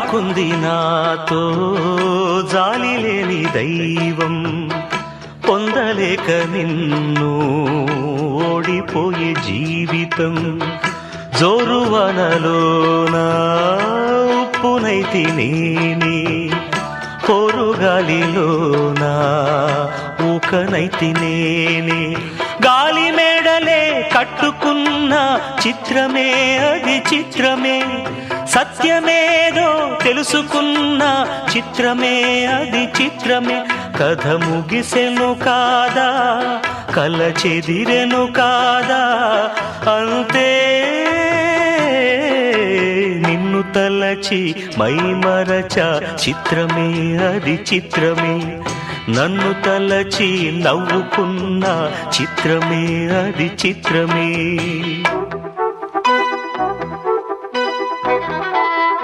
ఆడుకుంది నాతో జాలి లేని దైవం, పొందలేక నిన్ను ఓడిపోయే జీవితం. జోరువనలోనా ఉప్పునైతి నేనే, పోరుగాలిలోనా ఊకనైతి నేనే. గాలి మేడలే కట్టుకున్న చిత్రమే అది చిత్రమే, సత్యమేదో తెలుసుకున్న చిత్రమే అది చిత్రమే. కథ ముగిసెను కాదా, కల చెదిరెను కాదా, అంతే నిన్ను తలచి మైమరచ చిత్రమే అది చిత్రమే. నన్ను తలచి నవ్వుకున్న చిత్రమే అది చిత్రమే.